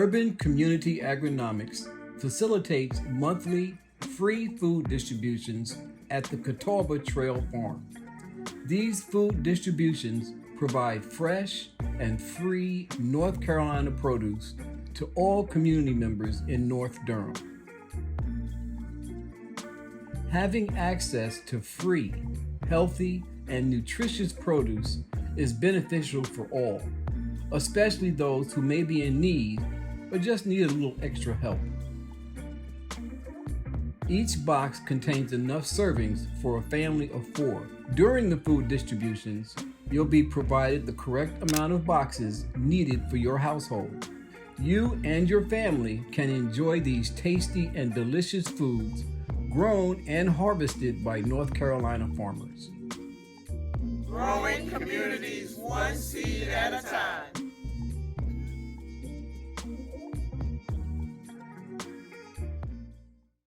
Urban Community AgriNomics facilitates monthly free food distributions at the Catawba Trail Farm. These food distributions provide fresh and free North Carolina produce to all community members in North Durham. Having access to free, healthy, and nutritious produce is beneficial for all, especially those who may be in need but just need a little extra help. Each box contains enough servings for a family of 4. During the food distributions, you'll be provided the correct amount of boxes needed for your household. You and your family can enjoy these tasty and delicious foods grown and harvested by North Carolina farmers. Growing communities one seed